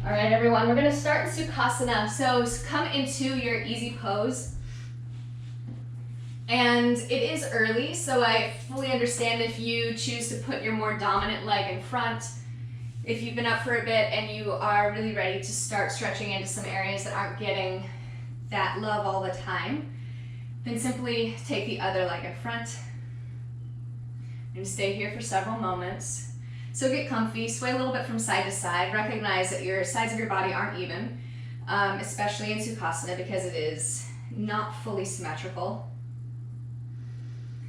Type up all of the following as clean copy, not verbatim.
All right, everyone, we're gonna start in Sukhasana. So come into your easy pose. And it is early, so I fully understand if you choose to put your more dominant leg in front. If you've been up for a bit and you are really ready to start stretching into some areas that aren't getting that love all the time, then simply take the other leg in front and stay here for several moments. So get comfy, sway a little bit from side to side. Recognize that your sides of your body aren't even, especially in Sukhasana because it is not fully symmetrical.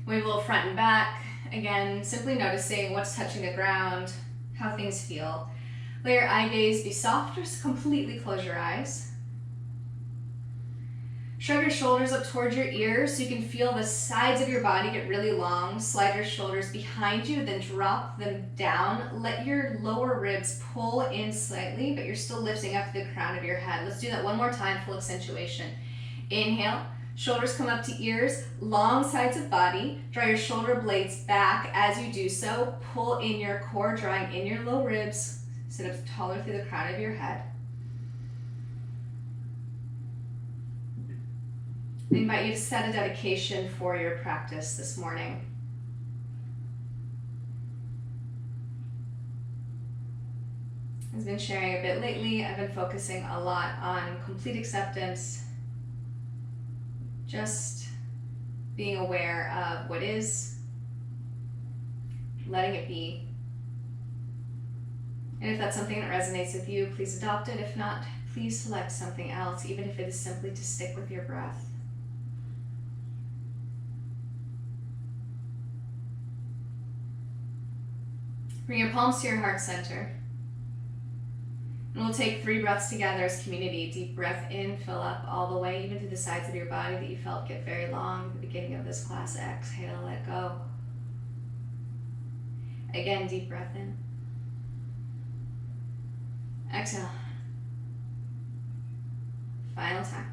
Wave a little front and back. Again, simply noticing what's touching the ground, how things feel. Let your eye gaze be soft, or completely close your eyes. Shrug your shoulders up towards your ears so you can feel the sides of your body get really long. Slide your shoulders behind you, then drop them down. Let your lower ribs pull in slightly, but you're still lifting up to the crown of your head. Let's do that one more time, full accentuation. Inhale, shoulders come up to ears, long sides of body. Draw your shoulder blades back as you do so. Pull in your core, drawing in your low ribs. Sit up taller through the crown of your head. I invite you to set a dedication for your practice this morning. I've been sharing a bit lately. I've been focusing a lot on complete acceptance, just being aware of what is, letting it be. And if that's something that resonates with you, please adopt it. If not, please select something else, even if it is simply to stick with your breath. Bring your palms to your heart center. And we'll take 3 breaths together as community. Deep breath in, fill up all the way, even to the sides of your body that you felt get very long at the beginning of this class. Exhale, let go. Again, deep breath in. Exhale. Final time.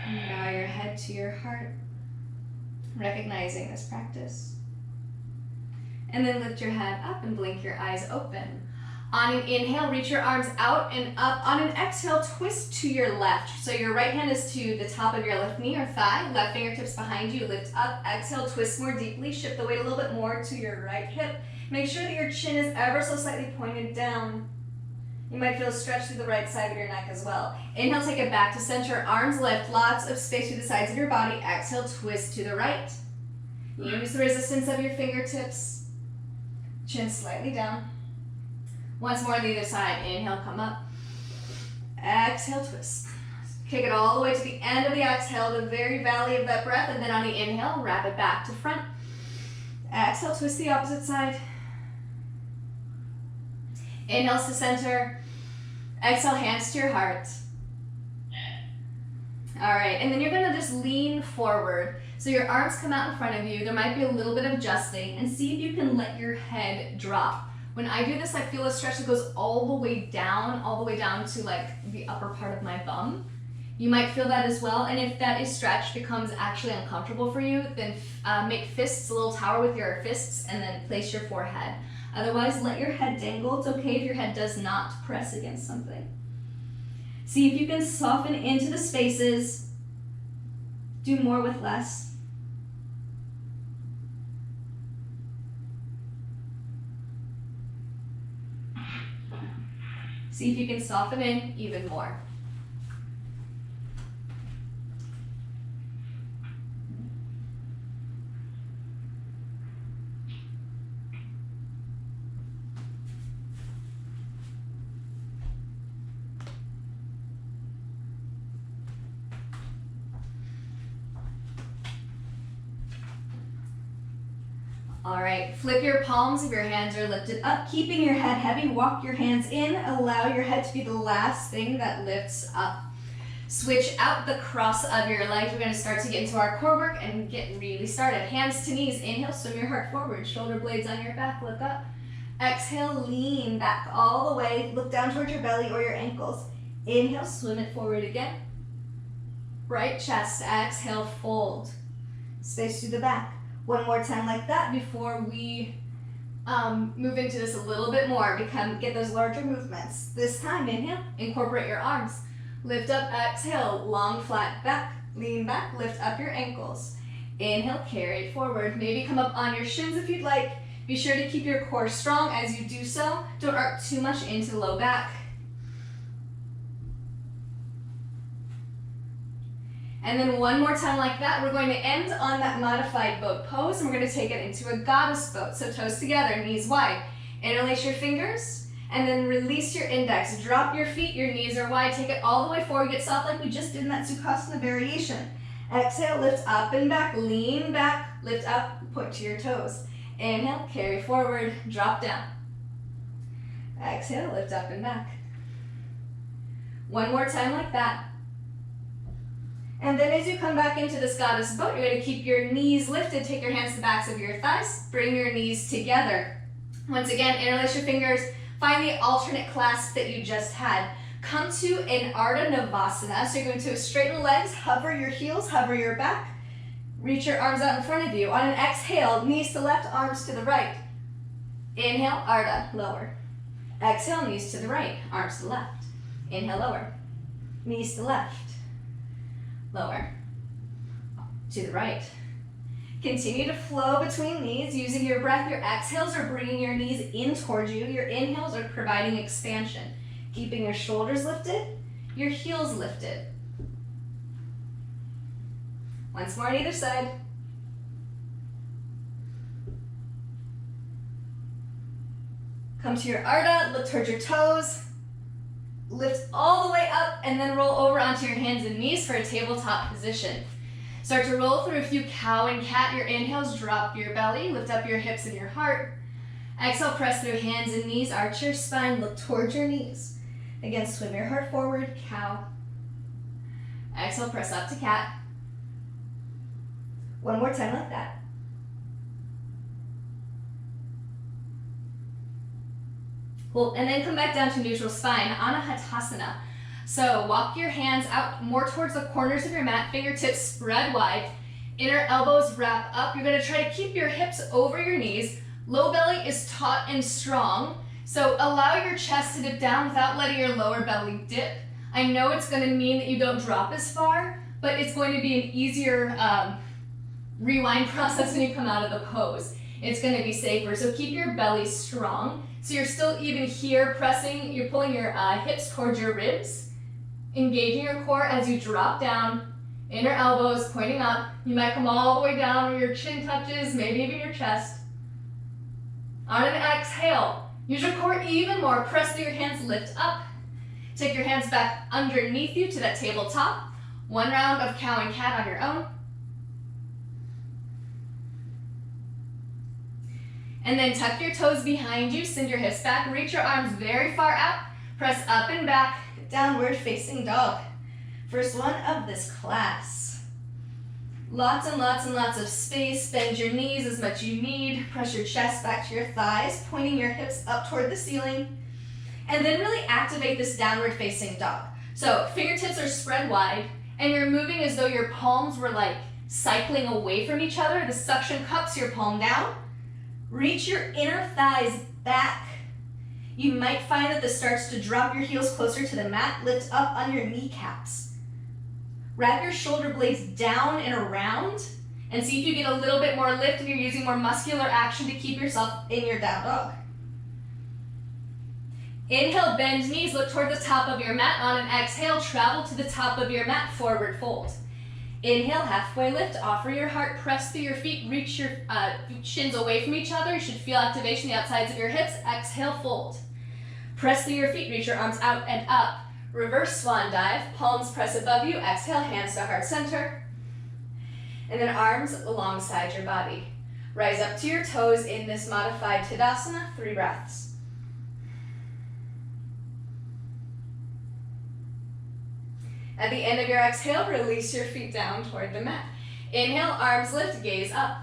And bow your head to your heart, recognizing this practice. And then lift your head up and blink your eyes open. On an inhale, reach your arms out and up. On an exhale, twist to your left. So your right hand is to the top of your left knee or thigh, left fingertips behind you, lift up. Exhale, twist more deeply, shift the weight a little bit more to your right hip. Make sure that your chin is ever so slightly pointed down. You might feel a stretch through the right side of your neck as well. Inhale, take it back to center, arms lift, lots of space through the sides of your body. Exhale, twist to the right. Use the resistance of your fingertips. Chin slightly down. Once more on the other side. Inhale, come up. Exhale, twist. Kick it all the way to the end of the exhale, the very valley of that breath, and then on the inhale, wrap it back to front. Exhale, twist the opposite side. Inhale to center. Exhale, hands to your heart. All right, and then you're gonna just lean forward. So your arms come out in front of you. There might be a little bit of adjusting, and see if you can let your head drop. When I do this, I feel a stretch that goes all the way down to like the upper part of my bum. You might feel that as well, and if that is stretched becomes actually uncomfortable for you, then make fists a little tower with your fists and then place your forehead. Otherwise, let your head dangle. It's okay if your head does not press against something. See if you can soften into the spaces. Do more with less. See if you can soften in even more. All right, flip your palms if your hands are lifted up, keeping your head heavy. Walk your hands in, allow your head to be the last thing that lifts up. Switch out the cross of your legs. We're gonna start to get into our core work and get really started. Hands to knees, inhale, swim your heart forward. Shoulder blades on your back, look up. Exhale, lean back all the way. Look down towards your belly or your ankles. Inhale, swim it forward again. Right chest, exhale, fold. Space through the back. One more time like that before we move into this a little bit more. Get those larger movements. This time, inhale, incorporate your arms. Lift up, exhale, long flat back, lean back, lift up your ankles. Inhale, carry it forward. Maybe come up on your shins if you'd like. Be sure to keep your core strong as you do so. Don't arc too much into the low back. And then one more time like that, we're going to end on that modified boat pose, and we're going to take it into a goddess boat. So toes together, knees wide. Interlace your fingers, and then release your index. Drop your feet, your knees are wide. Take it all the way forward, get soft like we just did in that Sukhasana variation. Exhale, lift up and back, lean back, lift up, point to your toes. Inhale, carry forward, drop down. Exhale, lift up and back. One more time like that. And then as you come back into this goddess boat, you're going to keep your knees lifted. Take your hands to the backs of your thighs. Bring your knees together. Once again, interlace your fingers. Find the alternate clasp that you just had. Come to an Ardha Navasana. So you're going to straighten the legs, hover your heels, hover your back. Reach your arms out in front of you. On an exhale, knees to left, arms to the right. Inhale, Ardha, lower. Exhale, knees to the right, arms to the left. Inhale, lower. Knees to left. Lower, to the right. Continue to flow between knees using your breath. Your exhales are bringing your knees in towards you. Your inhales are providing expansion. Keeping your shoulders lifted, your heels lifted. Once more on either side. Come to your Ardha, look towards your toes. Lift all the way up and then roll over onto your hands and knees for a tabletop position. Start to roll through a few cow and cat. Your inhales, drop your belly, lift up your hips and your heart. Exhale, press through hands and knees, arch your spine, look towards your knees. Again, swim your heart forward, cow. Exhale, press up to cat. One more time like that. Cool, and then come back down to neutral spine, Anahatasana. So walk your hands out more towards the corners of your mat, fingertips spread wide, inner elbows wrap up. You're gonna try to keep your hips over your knees. Low belly is taut and strong, so allow your chest to dip down without letting your lower belly dip. I know it's gonna mean that you don't drop as far, but it's going to be an easier rewind process when you come out of the pose. It's gonna be safer, so keep your belly strong. So you're still even here pressing, you're pulling your hips towards your ribs, engaging your core as you drop down, inner elbows pointing up. You might come all the way down where your chin touches, maybe even your chest. On an exhale, use your core even more. Press through your hands, lift up. Take your hands back underneath you to that tabletop. One round of cow and cat on your own. And then tuck your toes behind you, send your hips back, reach your arms very far out, press up and back, downward facing dog. First one of this class. Lots and lots and lots of space, bend your knees as much as you need, press your chest back to your thighs, pointing your hips up toward the ceiling, and then really activate this downward facing dog. So fingertips are spread wide, and you're moving as though your palms were like cycling away from each other. The suction cups your palm down. Reach your inner thighs back. You might find that this starts to drop your heels closer to the mat. Lift up on your kneecaps. Wrap your shoulder blades down and around and see if you get a little bit more lift if you're using more muscular action to keep yourself in your down dog. Inhale, bend knees, look toward the top of your mat. On an exhale, travel to the top of your mat, forward fold. Inhale, halfway lift, offer your heart, press through your feet, reach your shins away from each other. You should feel activation in the outsides of your hips. Exhale, fold. Press through your feet, reach your arms out and up. Reverse swan dive, palms press above you. Exhale, hands to heart center. And then arms alongside your body. Rise up to your toes in this modified Tadasana, 3 breaths. At the end of your exhale, release your feet down toward the mat. Inhale, arms lift, gaze up.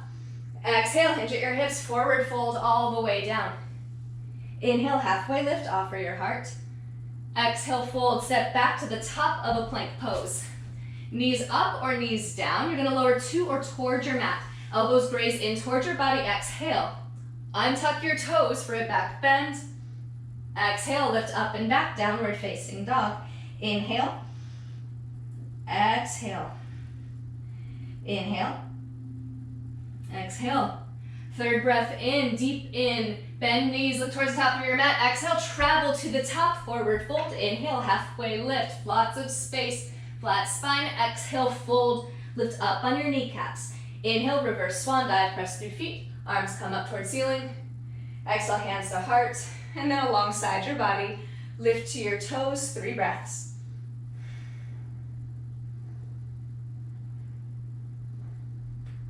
Exhale, hinge at your hips, forward fold all the way down. Inhale, halfway lift, offer your heart. Exhale, fold, step back to the top of a plank pose. Knees up or knees down. You're gonna lower to or towards your mat. Elbows graze in towards your body. Exhale. Untuck your toes for a back bend. Exhale, lift up and back, downward facing dog. Inhale. Exhale. Inhale. Exhale. Third breath in, deep in. Bend knees, look towards the top of your mat. Exhale, travel to the top, forward fold. Inhale, halfway lift, lots of space. Flat spine. Exhale, fold, lift up on your kneecaps. Inhale, reverse swan dive, press through feet. Arms come up towards ceiling. Exhale, hands to heart. And then alongside your body, lift to your toes, 3 breaths.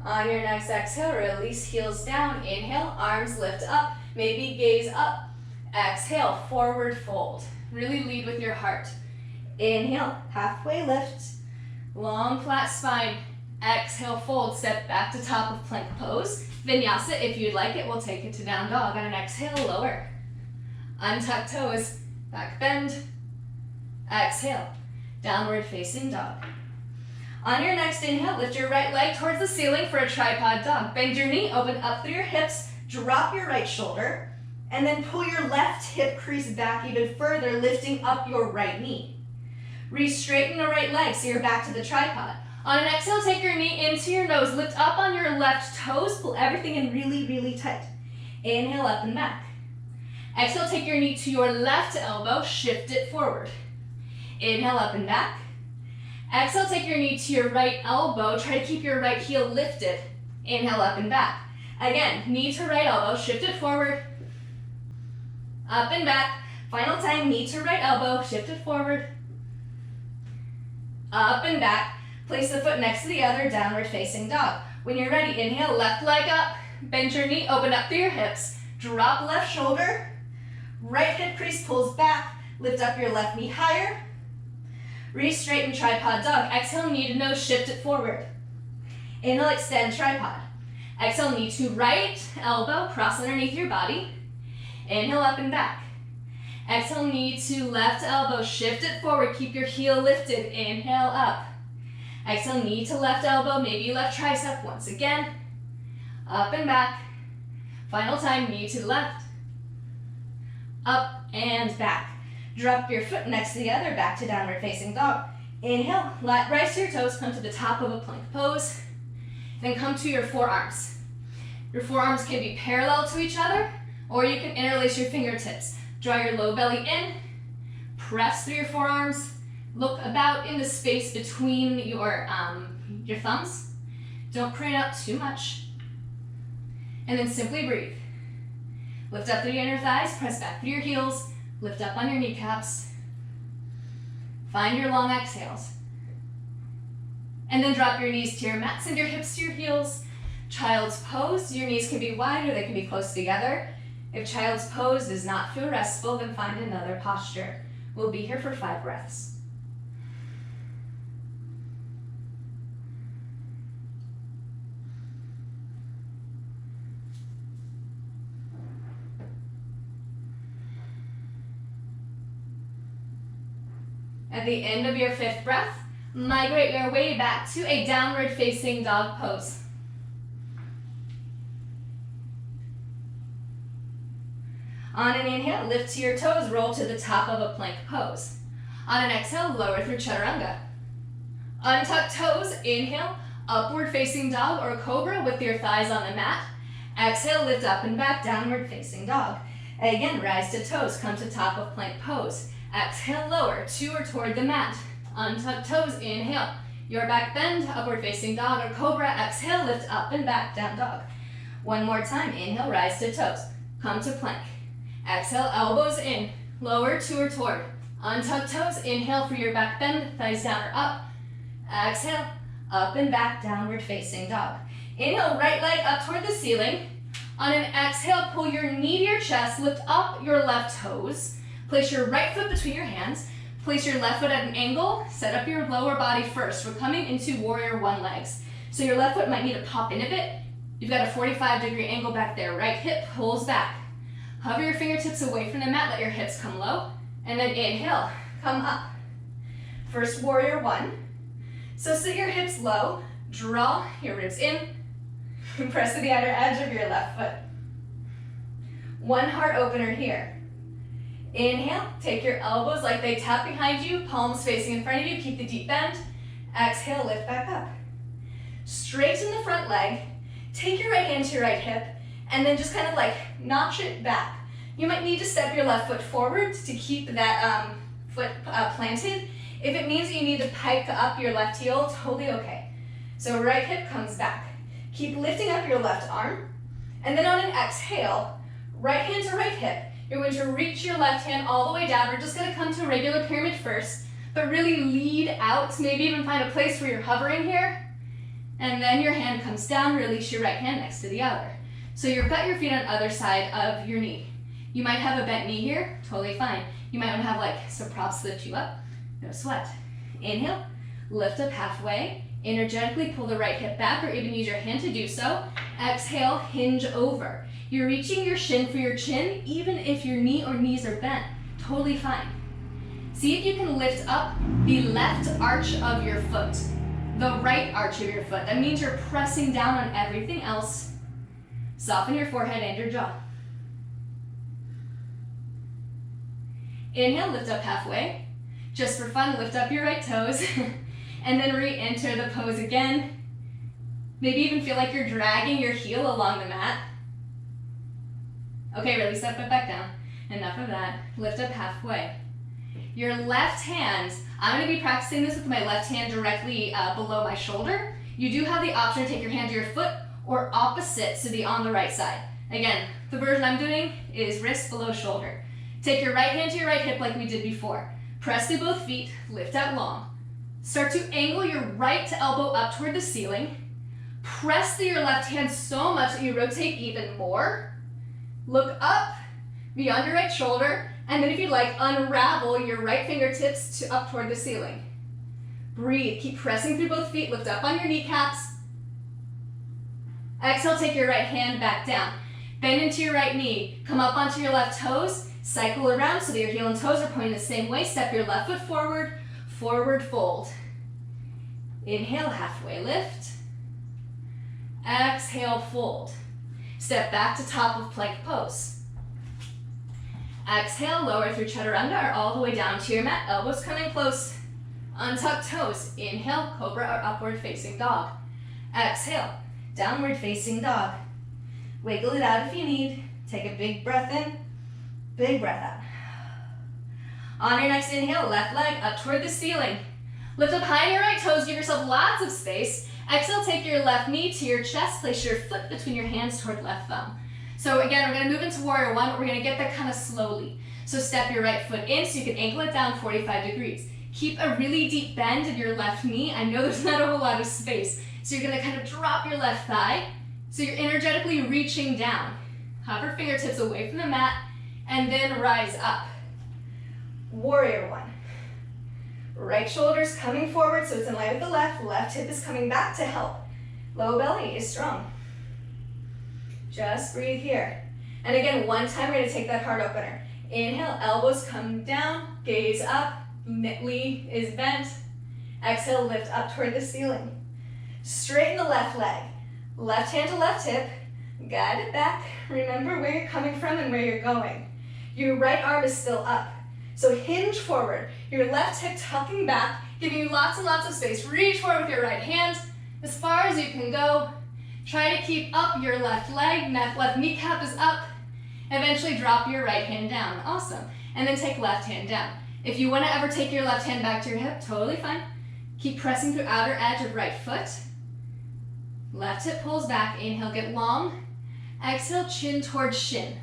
On your next exhale, release heels down. Inhale, arms lift up. Maybe gaze up. Exhale, forward fold. Really lead with your heart. Inhale, halfway lift. Long flat spine. Exhale, fold. Step back to top of plank pose. Vinyasa, if you'd like it, we'll take it to down dog. On an exhale, lower. Untuck toes, back bend. Exhale, downward facing dog. On your next inhale, lift your right leg towards the ceiling for a tripod dog. Bend your knee, open up through your hips, drop your right shoulder, and then pull your left hip crease back even further, lifting up your right knee. Re-straighten the right leg so you're back to the tripod. On an exhale, take your knee into your nose, lift up on your left toes, pull everything in really, really tight. Inhale, up and back. Exhale, take your knee to your left elbow, shift it forward. Inhale, up and back. Exhale, take your knee to your right elbow, try to keep your right heel lifted. Inhale, up and back. Again, knee to right elbow, shift it forward. Up and back. Final time, knee to right elbow, shift it forward. Up and back. Place the foot next to the other, downward facing dog. When you're ready, inhale, left leg up, bend your knee, open up through your hips, drop left shoulder, right hip crease pulls back, lift up your left knee higher, re-straighten tripod dog. Exhale, knee to nose, shift it forward. Inhale, extend tripod. Exhale, knee to right elbow, cross underneath your body. Inhale, up and back. Exhale, knee to left elbow, shift it forward, keep your heel lifted. Inhale, up. Exhale, knee to left elbow, maybe left tricep once again. Up and back. Final time, knee to left. Up and back. Drop your foot next to the other, back to downward facing dog. Inhale, rise to your toes, come to the top of a plank pose. Then come to your forearms. Your forearms can be parallel to each other, or you can interlace your fingertips. Draw your low belly in, press through your forearms, look about in the space between your thumbs. Don't crane out too much. And then simply breathe. Lift up through your inner thighs, press back through your heels, lift up on your kneecaps. Find your long exhales. And then drop your knees to your mat, send your hips to your heels. Child's pose, your knees can be wide or they can be close together. If child's pose does not feel restful, then find another posture. We'll be here for 5 breaths. At the end of your 5th breath, migrate your way back to a downward facing dog pose. On an inhale, lift to your toes, roll to the top of a plank pose. On an exhale, lower through chaturanga. Untuck toes, inhale, upward facing dog or cobra with your thighs on the mat. Exhale, lift up and back, downward facing dog. Again, rise to toes, come to top of plank pose. Exhale, lower to or toward the mat. Untuck toes, inhale. Your back bend, upward facing dog or cobra. Exhale, lift up and back, down dog. One more time, inhale, rise to toes. Come to plank. Exhale, elbows in, lower to or toward. Untuck toes, inhale for your back bend, thighs down or up. Exhale, up and back, downward facing dog. Inhale, right leg up toward the ceiling. On an exhale, pull your knee to your chest, lift up your left toes. Place your right foot between your hands. Place your left foot at an angle. Set up your lower body first. We're coming into warrior 1 legs. So your left foot might need to pop in a bit. You've got a 45-degree angle back there. Right hip pulls back. Hover your fingertips away from the mat. Let your hips come low. And then inhale, come up. First warrior 1. So sit your hips low. Draw your ribs in. Press to the outer edge of your left foot. One heart opener here. Inhale, take your elbows like they tap behind you, palms facing in front of you, keep the deep bend. Exhale, lift back up. Straighten the front leg, take your right hand to your right hip, and then just kind of like notch it back. You might need to step your left foot forward to keep that foot planted. If it means you need to pike up your left heel, totally okay. So right hip comes back. Keep lifting up your left arm, and then on an exhale, right hand to right hip, you're going to reach your left hand all the way down. We're just going to come to a regular pyramid first, but really lead out, maybe even find a place where you're hovering here, and then your hand comes down, release your right hand next to the other. So you've got your feet on the other side of your knee. You might have a bent knee here, totally fine. You might want to have like some props to lift you up, no sweat. Inhale, lift up halfway, energetically pull the right hip back or even use your hand to do so. Exhale, hinge over. You're reaching your shin for your chin, even if your knee or knees are bent, totally fine. See if you can lift up the left arch of your foot, the right arch of your foot. That means you're pressing down on everything else. Soften your forehead and your jaw. Inhale, lift up halfway. Just for fun, lift up your right toes and then re-enter the pose again. Maybe even feel like you're dragging your heel along the mat. Okay, release that foot back down. Enough of that. Lift up halfway. Your left hand, I'm going to be practicing this with my left hand directly below my shoulder. You do have the option to take your hand to your foot or opposite, so the on the right side. Again, the version I'm doing is wrist below shoulder. Take your right hand to your right hip like we did before. Press through both feet, lift out long. Start to angle your right elbow up toward the ceiling. Press through your left hand so much that you rotate even more. Look up beyond your right shoulder, and then if you'd like, unravel your right fingertips to up toward the ceiling. Breathe, keep pressing through both feet, lift up on your kneecaps. Exhale, take your right hand back down. Bend into your right knee, come up onto your left toes, cycle around so that your heel and toes are pointing the same way. Step your left foot forward, forward fold. Inhale, halfway lift. Exhale, fold. Step back to top of plank pose. Exhale, lower through chaturanga or all the way down to your mat. Elbows coming close. Untuck toes. Inhale, cobra or upward facing dog. Exhale, downward facing dog. Wiggle it out if you need. Take a big breath in, big breath out. On your next inhale, left leg up toward the ceiling. Lift up high on your right toes, give yourself lots of space. Exhale, take your left knee to your chest, place your foot between your hands toward left thumb. So again, we're gonna move into warrior one, but we're gonna get there kind of slowly. So step your right foot in so you can ankle it down 45 degrees. Keep a really deep bend in your left knee. I know there's not a whole lot of space. So you're gonna kind of drop your left thigh. So you're energetically reaching down. Hover fingertips away from the mat and then rise up. Warrior one. Right shoulder's coming forward so it's in line with the left. Left hip is coming back to help. Low belly is strong. Just breathe here. And again, one time we're gonna take that heart opener. Inhale, elbows come down, gaze up, knee is bent. Exhale, lift up toward the ceiling. Straighten the left leg. Left hand to left hip, guide it back. Remember where you're coming from and where you're going. Your right arm is still up. So hinge forward, your left hip tucking back, giving you lots and lots of space. Reach forward with your right hand, as far as you can go. Try to keep up your left leg, left kneecap is up. Eventually drop your right hand down, awesome. And then take left hand down. If you wanna ever take your left hand back to your hip, totally fine. Keep pressing through outer edge of right foot. Left hip pulls back, inhale, get long. Exhale, chin towards shin.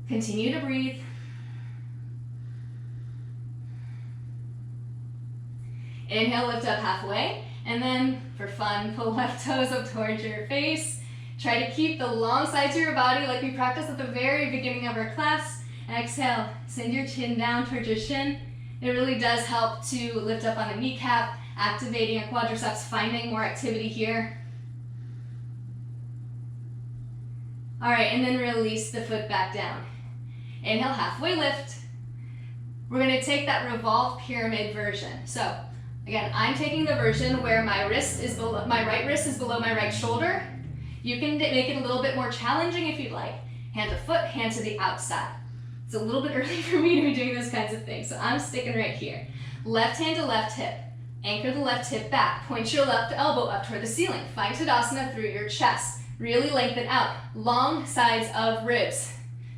Continue to breathe. Inhale, lift up halfway, and then for fun, pull left toes up towards your face. Try to keep the long sides of your body like we practiced at the very beginning of our class. Exhale, send your chin down towards your shin. It really does help to lift up on a kneecap, activating a quadriceps, finding more activity here. All right, and then release the foot back down. Inhale, halfway lift. We're gonna take that revolved pyramid version. So Again, I'm taking the version where my right wrist is below my right shoulder. You can make it a little bit more challenging if you'd like. Hand to foot, hand to the outside. It's a little bit early for me to be doing those kinds of things, so I'm sticking right here. Left hand to left hip. Anchor the left hip back. Point your left elbow up toward the ceiling. Find Tadasana through your chest. Really lengthen out. Long sides of ribs.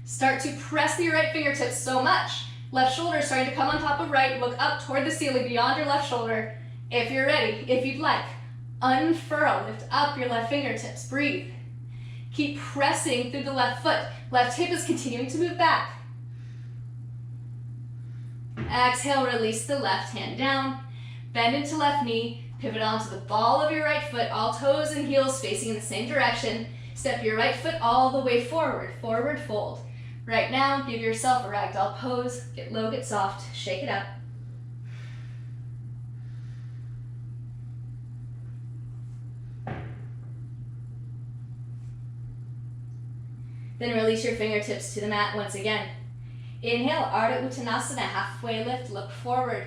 Start to press your right fingertips so much. Left shoulder is starting to come on top of right. Look up toward the ceiling beyond your left shoulder. If you're ready, if you'd like, unfurl. Lift up your left fingertips. Breathe. Keep pressing through the left foot. Left hip is continuing to move back. Exhale, release the left hand down. Bend into left knee. Pivot onto the ball of your right foot. All toes and heels facing in the same direction. Step your right foot all the way forward. Forward fold. Right now, give yourself a ragdoll pose. Get low, get soft. Shake it up. Then release your fingertips to the mat once again. Inhale, Ardha Uttanasana, halfway lift, look forward.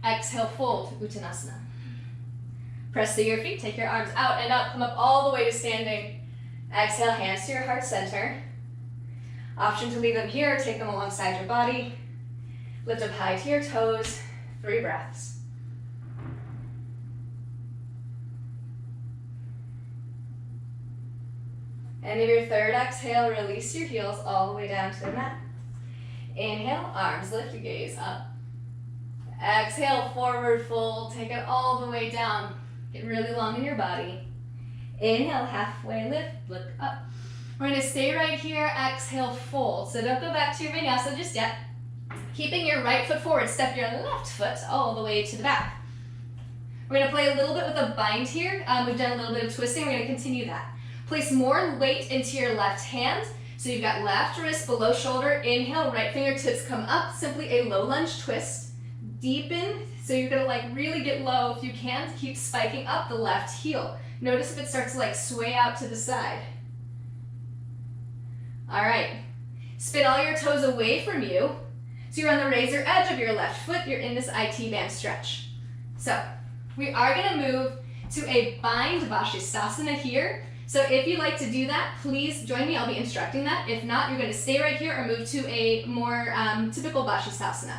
Exhale, fold, Uttanasana. Press through your feet, take your arms out and up, come up all the way to standing. Exhale, hands to your heart center. Option to leave them here, take them alongside your body. Lift up high to your toes, 3 breaths. And in your third exhale, release your heels all the way down to the mat. Inhale, arms lift, your gaze up. Exhale, forward fold, take it all the way down. Get really long in your body. Inhale, halfway lift, look up. We're gonna stay right here, exhale, fold. So don't go back to your vinyasa just yet. Keeping your right foot forward, step your left foot all the way to the back. We're gonna play a little bit with a bind here. We've done a little bit of twisting, we're gonna continue that. Place more weight into your left hand. So you've got left wrist below shoulder. Inhale, right fingertips come up. Simply a low lunge twist. Deepen. So you're gonna like really get low if you can. Keep spiking up the left heel. Notice if it starts to like sway out to the side. All right. Spin all your toes away from you. So you're on the razor edge of your left foot. You're in this IT band stretch. So we are gonna move to a bind Vashisthasana here. So if you'd like to do that, please join me. I'll be instructing that. If not, you're going to stay right here or move to a more typical Vashisthasana.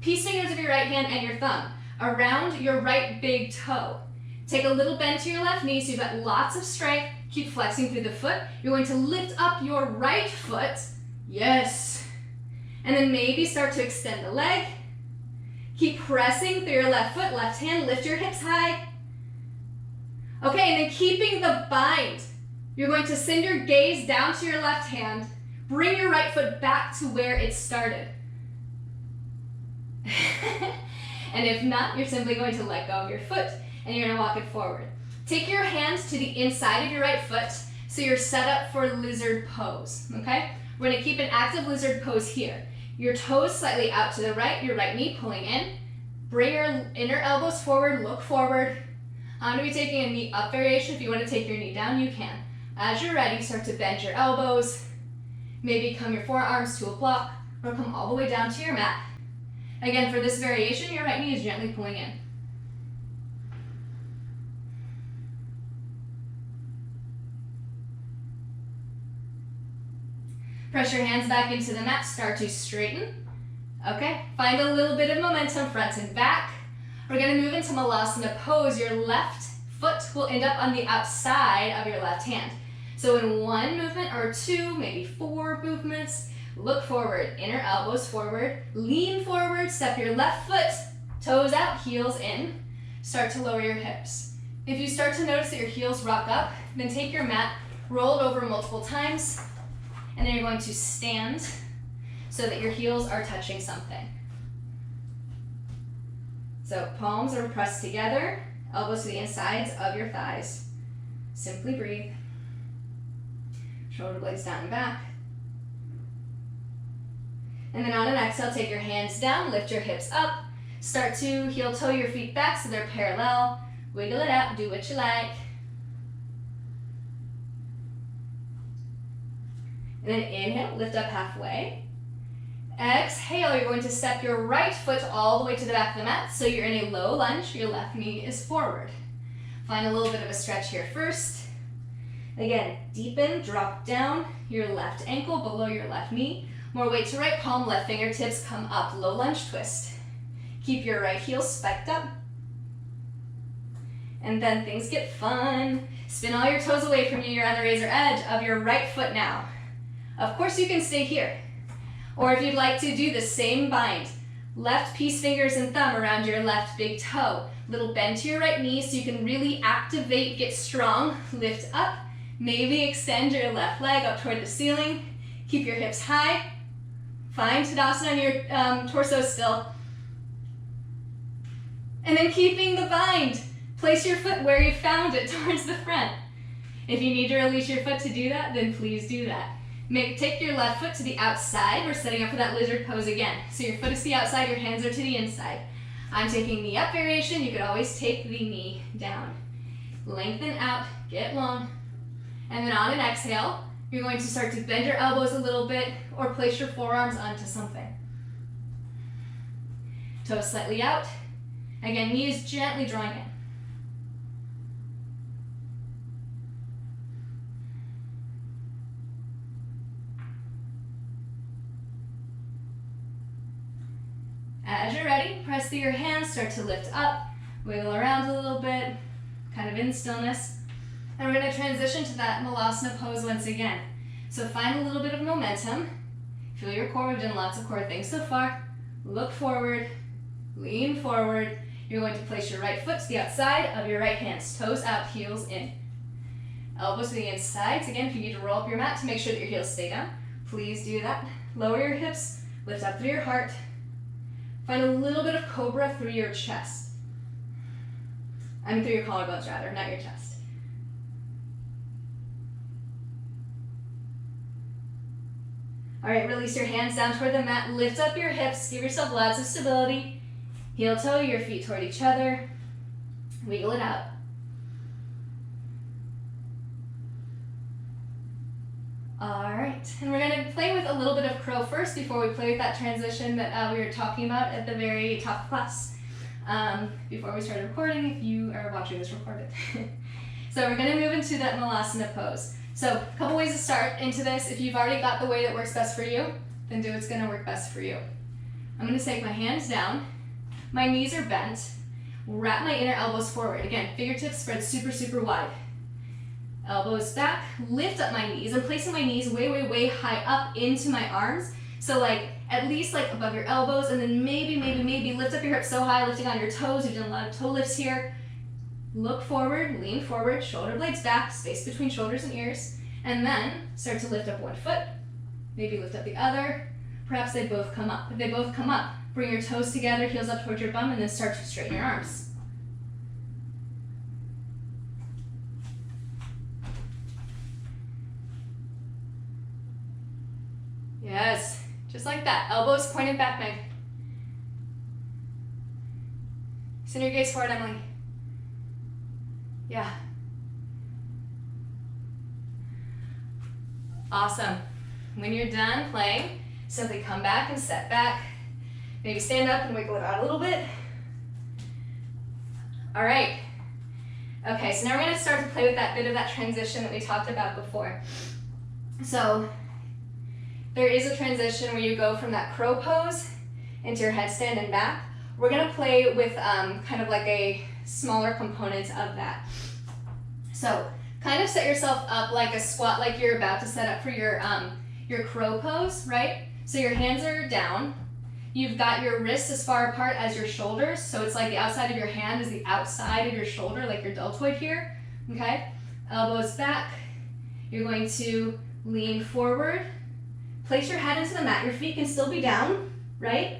Peace fingers of your right hand and your thumb around your right big toe. Take a little bend to your left knee so you've got lots of strength. Keep flexing through the foot. You're going to lift up your right foot. Yes. And then maybe start to extend the leg. Keep pressing through your left foot, left hand. Lift your hips high. Okay, and then keeping the bind, you're going to send your gaze down to your left hand, bring your right foot back to where it started. And if not, you're simply going to let go of your foot and you're gonna walk it forward. Take your hands to the inside of your right foot so you're set up for lizard pose, okay? We're gonna keep an active lizard pose here. Your toes slightly out to the right, your right knee pulling in. Bring your inner elbows forward, look forward. I'm going to be taking a knee up variation. If you want to take your knee down, you can. As you're ready, start to bend your elbows. Maybe come your forearms to a block or come all the way down to your mat. Again, for this variation, your right knee is gently pulling in. Press your hands back into the mat. Start to straighten. Okay, find a little bit of momentum front and back. We're going to move into Malasana pose. Your left foot will end up on the outside of your left hand. So in 1 movement or 2, maybe 4 movements, look forward, inner elbows forward, lean forward, step your left foot, toes out, heels in. Start to lower your hips. If you start to notice that your heels rock up, then take your mat, roll it over multiple times, and then you're going to stand so that your heels are touching something. So palms are pressed together, elbows to the insides of your thighs. Simply breathe. Shoulder blades down and back. And then on an exhale, take your hands down, lift your hips up. Start to heel toe your feet back so they're parallel. Wiggle it out, do what you like. And then inhale, lift up halfway. Exhale, you're going to step your right foot all the way to the back of the mat, so you're in a low lunge, your left knee is forward. Find a little bit of a stretch here first. Again, deepen, drop down your left ankle below your left knee. More weight to right palm, left fingertips come up, low lunge twist. Keep your right heel spiked up. And then things get fun. Spin all your toes away from you, you're on the razor edge of your right foot now. Of course you can stay here. Or if you'd like to do the same bind, left peace fingers and thumb around your left big toe. Little bend to your right knee so you can really activate, get strong, lift up. Maybe extend your left leg up toward the ceiling. Keep your hips high. Find Tadasana on your torso still. And then keeping the bind. Place your foot where you found it, towards the front. If you need to release your foot to do that, then please do that. Take your left foot to the outside. We're setting up for that lizard pose again. So your foot is to the outside, your hands are to the inside. I'm taking the up variation. You could always take the knee down. Lengthen out, get long. And then on an exhale, you're going to start to bend your elbows a little bit or place your forearms onto something. Toes slightly out. Again, knees gently drawing in. As you're ready, press through your hands, start to lift up, wiggle around a little bit, kind of in stillness. And we're going to transition to that Malasana pose once again. So find a little bit of momentum. Feel your core. We've done lots of core things so far. Look forward, lean forward. You're going to place your right foot to the outside of your right hands. Toes out, heels in. Elbows to the insides. Again, if you need to roll up your mat to make sure that your heels stay down, please do that. Lower your hips, lift up through your heart. Find a little bit of cobra through your chest. Through your collarbones rather, not your chest. All right, release your hands down toward the mat. Lift up your hips. Give yourself lots of stability. Heel toe, your feet toward each other. Wiggle it out. All right, and we're going to play with a little bit of crow first before we play with that transition that we were talking about at the very top of class. Before we started recording, if you are watching this recorded. So we're going to move into that Malasana pose. So a couple ways to start into this. If you've already got the way that works best for you, then do what's going to work best for you. I'm going to take my hands down. My knees are bent. Wrap my inner elbows forward. Again, fingertips spread super, super wide. Elbows back, lift up my knees. I'm placing my knees way, way, way high up into my arms. So like at least like above your elbows, and then maybe lift up your hips so high, lifting on your toes. You've done a lot of toe lifts here. Look forward, lean forward, shoulder blades back, space between shoulders and ears. And then start to lift up one foot, maybe lift up the other. Perhaps they both come up. If they both come up, bring your toes together, heels up towards your bum, and then start to straighten your arms. Yes, just like that. Elbows pointed back, Meg. Send your gaze forward, Emily. Yeah. Awesome. When you're done playing, simply come back and step back. Maybe stand up and wiggle it out a little bit. All right. Okay, so now we're going to start to play with that bit of that transition that we talked about before. So there is a transition where you go from that crow pose into your headstand and back. We're going to play with kind of like a smaller component of that. So kind of set yourself up like a squat, like you're about to set up for your crow pose, right? So your hands are down. You've got your wrists as far apart as your shoulders. So it's like the outside of your hand is the outside of your shoulder, like your deltoid here, okay? Elbows back. You're going to lean forward. Place your head into the mat. Your feet can still be down, right?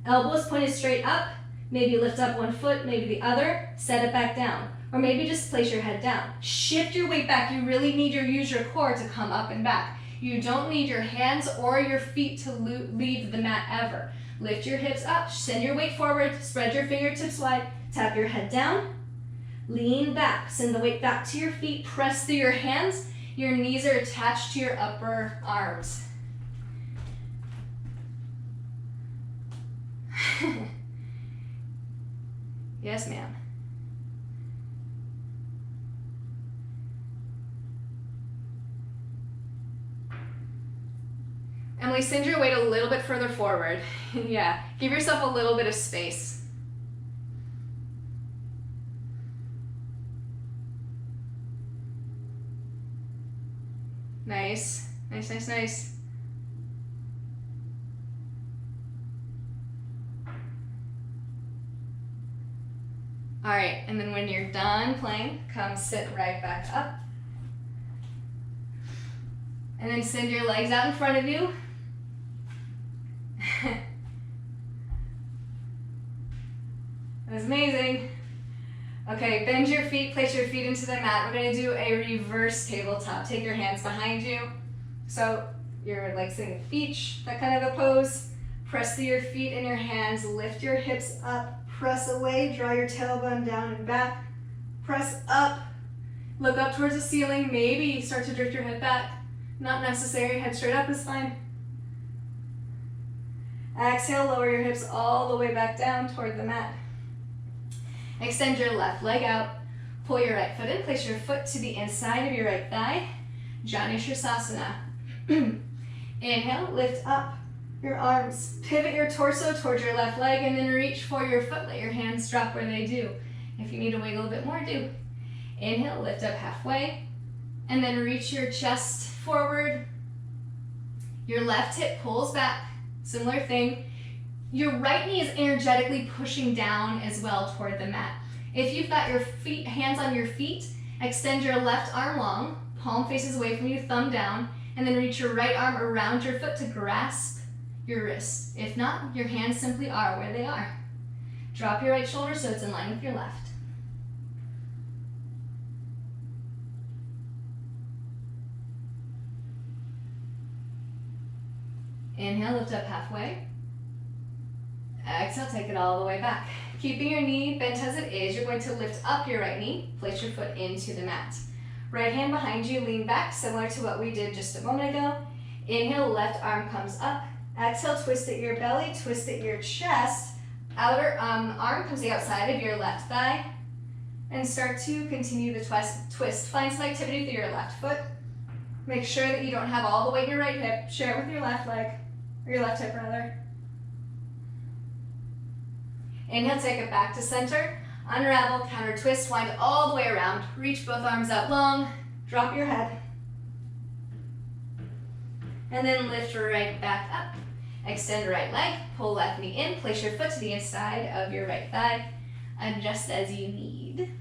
Elbows pointed straight up. Maybe lift up one foot, maybe the other. Set it back down. Or maybe just place your head down. Shift your weight back. You really need to use your core to come up and back. You don't need your hands or your feet to leave the mat ever. Lift your hips up. Send your weight forward. Spread your fingertips wide. Tap your head down. Lean back. Send the weight back to your feet. Press through your hands. Your knees are attached to your upper arms. Yes, ma'am. Emily, send your weight a little bit further forward. Yeah, give yourself a little bit of space. Nice, nice, nice, nice. All right, and then when you're done playing, come sit right back up. And then send your legs out in front of you. That was amazing. Okay, bend your feet, place your feet into the mat. We're gonna do a reverse tabletop. Take your hands behind you. So you're like sitting at the beach, that kind of a pose. Press through your feet and your hands, lift your hips up, press away, draw your tailbone down and back. Press up, look up towards the ceiling, maybe start to drift your head back. Not necessary, head straight up is fine. Exhale, lower your hips all the way back down toward the mat. Extend your left leg out, pull your right foot in, place your foot to the inside of your right thigh, Janu Sirsasana. Inhale, lift up your arms, pivot your torso towards your left leg, and then reach for your foot, let your hands drop where they do. If you need to wiggle a bit more, do. Inhale, lift up halfway, and then reach your chest forward. Your left hip pulls back, similar thing. Your right knee is energetically pushing down as well toward the mat. If you've got your feet, hands on your feet, extend your left arm long, palm faces away from you, thumb down, and then reach your right arm around your foot to grasp your wrist. If not, your hands simply are where they are. Drop your right shoulder so it's in line with your left. Inhale, lift up halfway. Exhale, take it all the way back. Keeping your knee bent as it is, you're going to lift up your right knee, place your foot into the mat. Right hand behind you, lean back, similar to what we did just a moment ago. Inhale, left arm comes up. Exhale, twist at your belly, twist at your chest. Outer arm comes the outside of your left thigh. And start to continue the twist. Find some activity through your left foot. Make sure that you don't have all the weight in your right hip. Share it with your left leg, or your left hip rather. Inhale, take it back to center. Unravel, counter twist, wind all the way around. Reach both arms out long, drop your head. And then lift right back up. Extend right leg, pull left knee in, place your foot to the inside of your right thigh. Adjust as you need.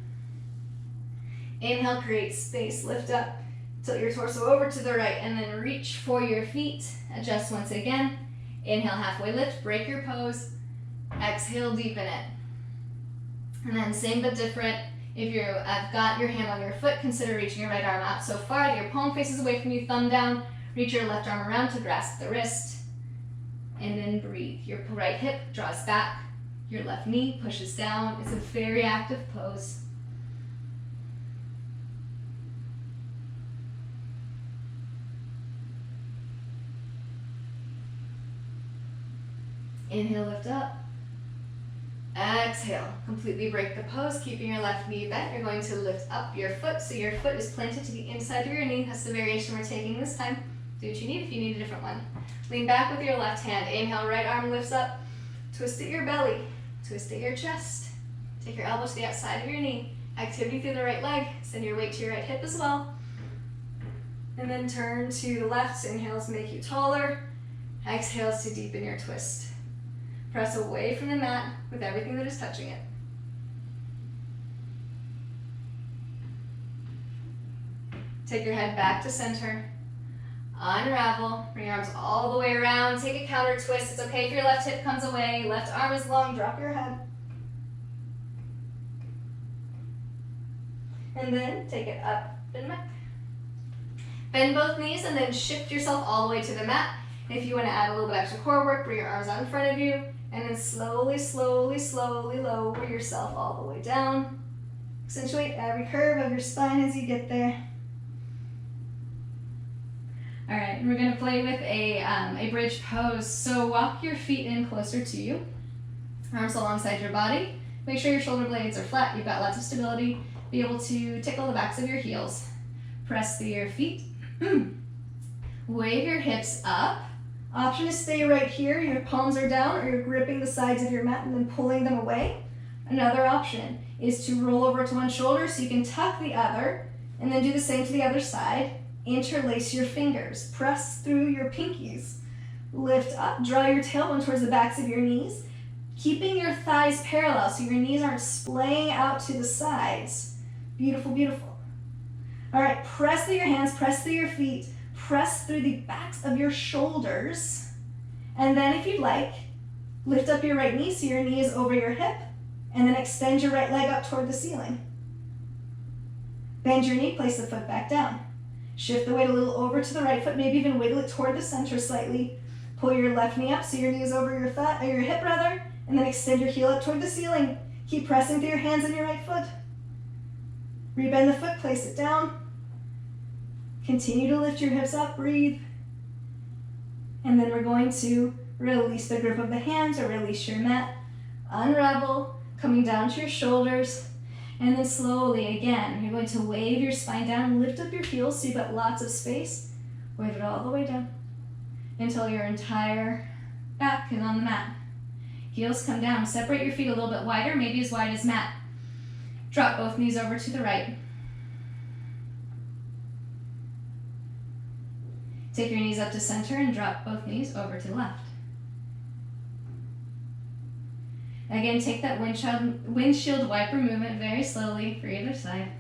Inhale, create space, lift up. Tilt your torso over to the right and then reach for your feet. Adjust once again. Inhale, halfway lift, break your pose. Exhale, deepen it. And then same but different. If I've got your hand on your foot, consider reaching your right arm out so far that your palm faces away from you, thumb down. Reach your left arm around to grasp the wrist. And then breathe. Your right hip draws back. Your left knee pushes down. It's a very active pose. Inhale, lift up. Exhale, completely break the pose, keeping your left knee bent. You're going to lift up your foot so your foot is planted to the inside of your knee. That's the variation we're taking this time. Do what you need if you need a different one. Lean back with your left hand. Inhale, right arm lifts up. Twist at your belly. Twist at your chest. Take your elbow to the outside of your knee. Activity through the right leg. Send your weight to your right hip as well. And then turn to the left. Inhales make you taller. Exhales to deepen your twist. Press away from the mat with everything that is touching it. Take your head back to center. Unravel. Bring your arms all the way around. Take a counter twist. It's okay if your left hip comes away. Left arm is long. Drop your head. And then take it up and back. Bend both knees and then shift yourself all the way to the mat. If you want to add a little bit extra core work, bring your arms out in front of you. And then slowly, slowly, slowly lower yourself all the way down. Accentuate every curve of your spine as you get there. All right, we're gonna play with a bridge pose. So walk your feet in closer to you. Arms alongside your body. Make sure your shoulder blades are flat. You've got lots of stability. Be able to tickle the backs of your heels. Press through your feet. Wave your hips up. Option to stay right here. Your palms are down, or you're gripping the sides of your mat and then pulling them away. Another option is to roll over to one shoulder so you can tuck the other, and then do the same to the other side. Interlace your fingers. Press through your pinkies. Lift up. Draw your tailbone towards the backs of your knees, keeping your thighs parallel so your knees aren't splaying out to the sides. Beautiful, beautiful. All right, press through your hands, press through your feet, press through the backs of your shoulders. And then if you'd like, lift up your right knee so your knee is over your hip, and then extend your right leg up toward the ceiling. Bend your knee, place the foot back down. Shift the weight a little over to the right foot, maybe even wiggle it toward the center slightly. Pull your left knee up so your knee is over your thigh, or your hip rather, and then extend your heel up toward the ceiling. Keep pressing through your hands on your right foot. Rebend the foot, place it down. Continue to lift your hips up, breathe. And then we're going to release the grip of the hands or release your mat. Unravel, coming down to your shoulders. And then slowly again, you're going to wave your spine down, lift up your heels so you've got lots of space. Wave it all the way down until your entire back is on the mat. Heels come down. Separate your feet a little bit wider, maybe as wide as mat. Drop both knees over to the right. Take your knees up to center and drop both knees over to the left. Again, take that windshield wiper movement very slowly for either side.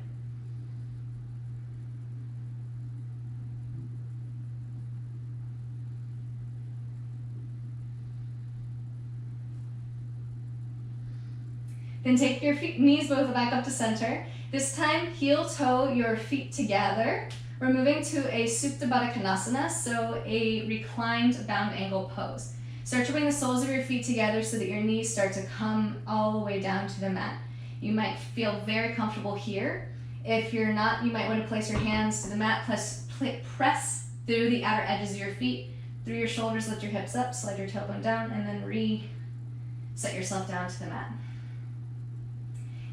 Then take your knees both back up to center. This time, heel toe your feet together. We're moving to a Supta Baddha Konasana, so a reclined bound angle pose. Start to bring the soles of your feet together so that your knees start to come all the way down to the mat. You might feel very comfortable here. If you're not, you might want to place your hands to the mat, press through the outer edges of your feet, through your shoulders, lift your hips up, slide your tailbone down, and then reset yourself down to the mat.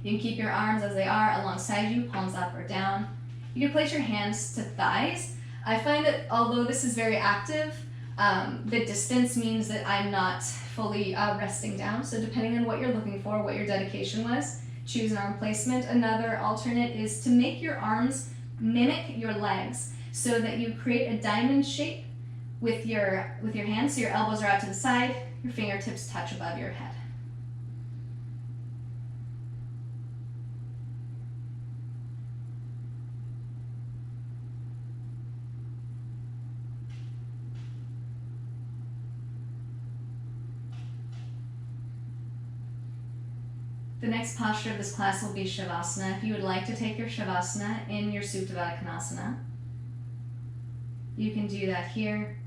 You can keep your arms as they are alongside you, palms up or down. You can place your hands to thighs. I find that although this is very active, the distance means that I'm not fully resting down. So depending on what you're looking for, what your dedication was, choose an arm placement. Another alternate is to make your arms mimic your legs so that you create a diamond shape with your hands. So your elbows are out to the side, your fingertips touch above your head. The next posture of this class will be Shavasana. If you would like to take your Shavasana in your Supta Baddha Konasana, you can do that here.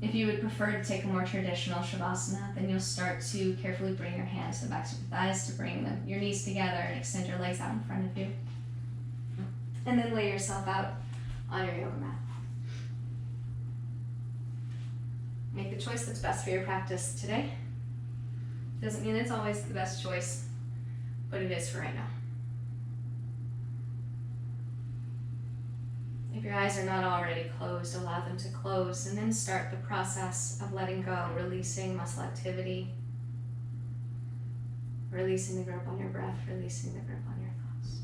If you would prefer to take a more traditional Shavasana, then you'll start to carefully bring your hands to the backs of your thighs to bring your knees together and extend your legs out in front of you. And then lay yourself out on your yoga mat. Make the choice that's best for your practice today. Doesn't mean it's always the best choice, but it is for right now. If your eyes are not already closed, allow them to close and then start the process of letting go, releasing muscle activity, releasing the grip on your breath, releasing the grip on your thoughts.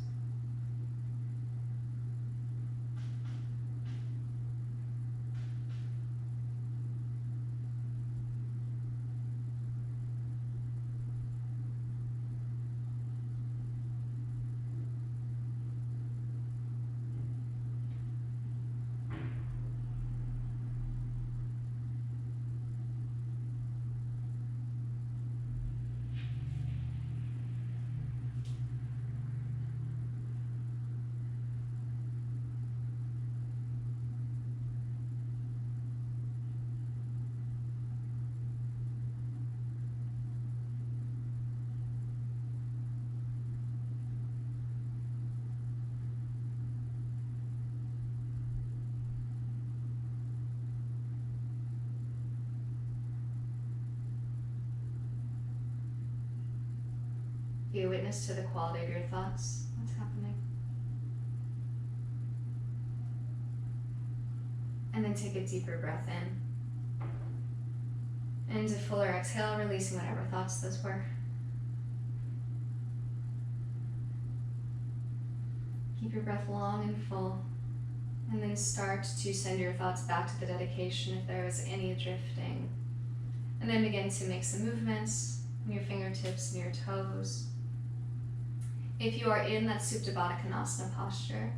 Be a witness to the quality of your thoughts. What's happening? And then take a deeper breath in. And a fuller exhale, releasing whatever thoughts those were. Keep your breath long and full. And then start to send your thoughts back to the dedication if there was any drifting. And then begin to make some movements in your fingertips and your toes. If you are in that Supta Baddha Konasana posture,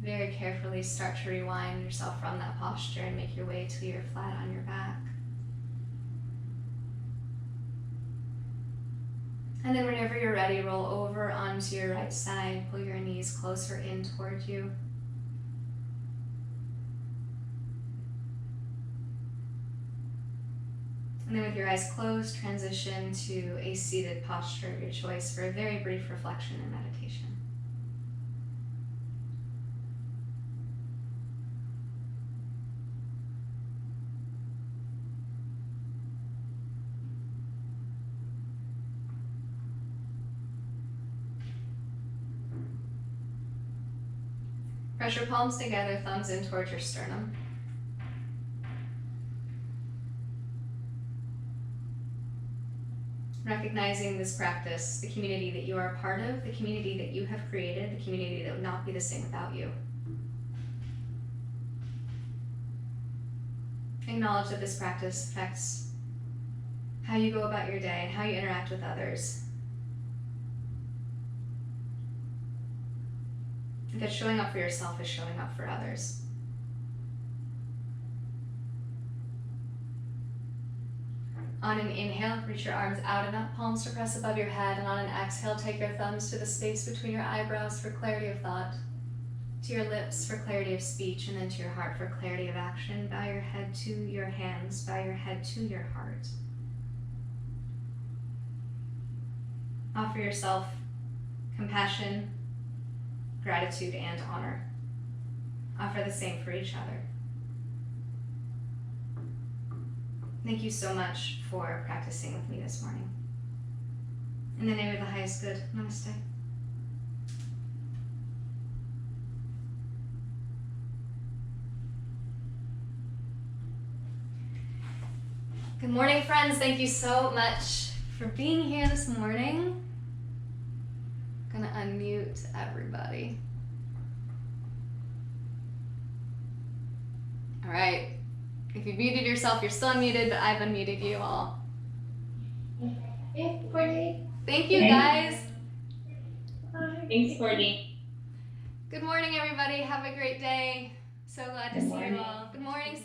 very carefully start to rewind yourself from that posture and make your way till you're flat on your back. And then whenever you're ready, roll over onto your right side, pull your knees closer in toward you. And then with your eyes closed, transition to a seated posture of your choice for a very brief reflection and meditation. Press your palms together, thumbs in towards your sternum. Recognizing this practice, the community that you are a part of, the community that you have created, the community that would not be the same without you. Acknowledge that this practice affects how you go about your day and how you interact with others. That showing up for yourself is showing up for others. On an inhale, reach your arms out and up, palms to press above your head, and on an exhale, take your thumbs to the space between your eyebrows for clarity of thought, to your lips for clarity of speech, and then to your heart for clarity of action. Bow your head to your hands, bow your head to your heart. Offer yourself compassion, gratitude, and honor. Offer the same for each other. Thank you so much for practicing with me this morning. In the name of the highest good, namaste. Good morning, friends. Thank you so much for being here this morning. I'm gonna unmute everybody. All right. If you muted yourself, you're still unmuted, but I've unmuted you all. Hey, Courtney. Thank you, guys. Thanks, Courtney. Good morning, everybody. Have a great day. So glad to see you all. Good morning,